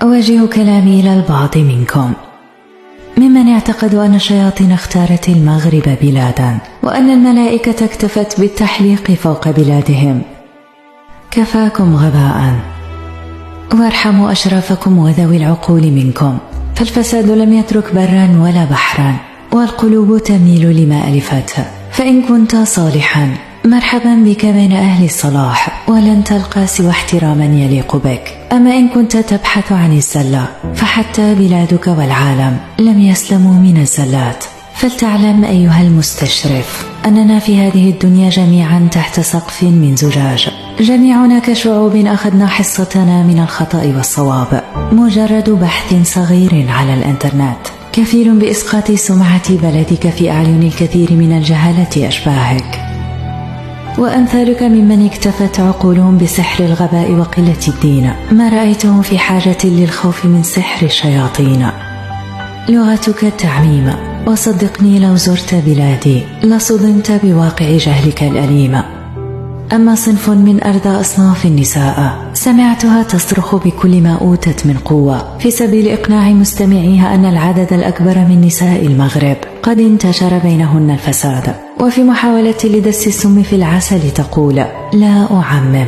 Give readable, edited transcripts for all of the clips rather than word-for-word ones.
أوجه كلامي إلى البعض منكم ممن يعتقد أن الشياطين اختارت المغرب بلادا وأن الملائكة اكتفت بالتحليق فوق بلادهم. كفاكم غباء، وارحموا أشرافكم وذوي العقول منكم، فالفساد لم يترك برا ولا بحرا، والقلوب تميل لما ألفته. فإن كنت صالحا مرحبا بك بين أهل الصلاح، ولن تلقى سوى احتراما يليق بك. أما إن كنت تبحث عن الزلة فحتى بلادك والعالم لم يسلموا من الزلات. فلتعلم أيها المستشرف أننا في هذه الدنيا جميعا تحت سقف من زجاج، جميعنا كشعوب أخذنا حصتنا من الخطأ والصواب. مجرد بحث صغير على الإنترنت كفيل بإسقاط سمعة بلدك في أعين الكثير من الجهلة أشباهك وأمثالك ممن اكتفت عقولهم بسحر الغباء وقلة الدين. ما رأيتهم في حاجة للخوف من سحر الشياطين. لغتك التعميم، وصدقني لو زرت بلادي لصدمت بواقع جهلك الأليم. أما صنف من أرذى أصناف النساء سمعتها تصرخ بكل ما أوتت من قوة في سبيل إقناع مستمعيها أن العدد الأكبر من نساء المغرب قد انتشر بينهن الفساد، وفي محاولة لدس السم في العسل تقول: لا أعمم.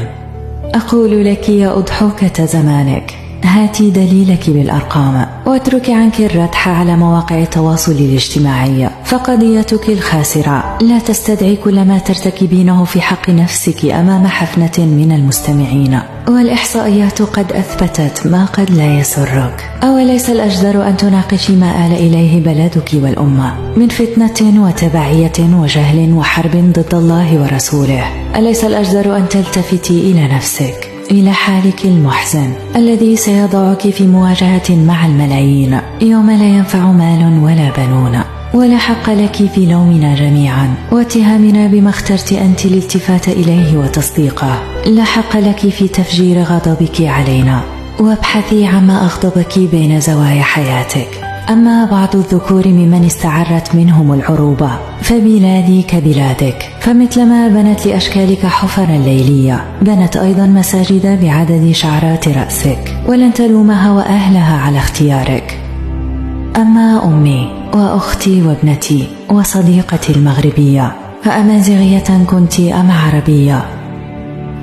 أقول لك يا أضحوكة زمانك، هاتي دليلك بالأرقام واتركي عنك الردح على مواقع التواصل الاجتماعي، فقضيتك الخاسرة لا تستدعي كل ما ترتكبينه في حق نفسك أمام حفنة من المستمعين، والإحصائيات قد أثبتت ما قد لا يسرك. أوليس الأجدر أن تناقشي ما آل إليه بلدك والأمة من فتنة وتبعية وجهل وحرب ضد الله ورسوله؟ أليس الأجدر أن تلتفتي إلى نفسك، إلى حالك المحزن الذي سيضعك في مواجهة مع الملايين يوم لا ينفع مال ولا بنون؟ ولا حق لك في لومنا جميعا واتهامنا بما اخترت أنت الالتفات إليه وتصديقه. لا حق لك في تفجير غضبك علينا، وابحثي عما أغضبك بين زوايا حياتك. أما بعض الذكور ممن استعرت منهم العروبة فبلادي كبلادك، فمثلما بنت لأشكالك حفرا ليلية بنت أيضا مساجد بعدد شعرات رأسك، ولن تلومها وأهلها على اختيارك. أما أمي وأختي وابنتي وصديقتي المغربية، فأمازيغية كنت أم عربية؟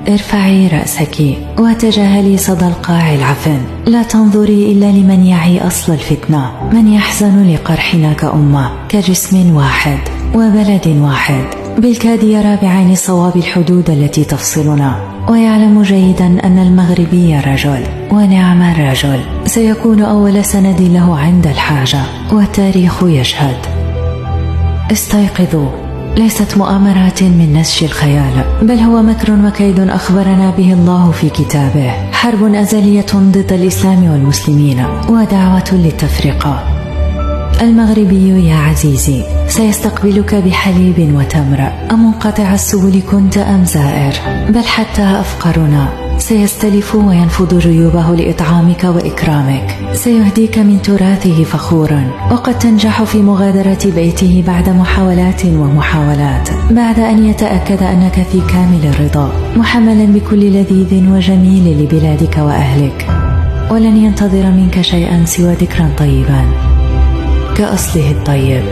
ارفعي رأسك وتجاهلي صدى القاع العفن، لا تنظري إلا لمن يعي أصل الفتنة، من يحزن لقرحنا كأمة، كجسم واحد وبلد واحد، بالكاد يرى بعين الصواب الحدود التي تفصلنا، ويعلم جيدا أن المغربي رجل، ونعم الرجل سيكون أول سند له عند الحاجة، والتاريخ يشهد. استيقظوا، ليست مؤامرات من نسج الخيال، بل هو مكر وكيد أخبرنا به الله في كتابه، حرب أزلية ضد الإسلام والمسلمين ودعوة للتفرقة. المغربي يا عزيزي سيستقبلك بحليب وتمر، أمنقطع السبل كنت أم زائر، بل حتى أفقرنا سيستلف وينفض جيوبه لإطعامك وإكرامك، سيهديك من تراثه فخورا، وقد تنجح في مغادرة بيته بعد محاولات ومحاولات، بعد أن يتأكد أنك في كامل الرضا، محملا بكل لذيذ وجميل لبلادك وأهلك، ولن ينتظر منك شيئا سوى ذكرا طيبا كأصله الطيب.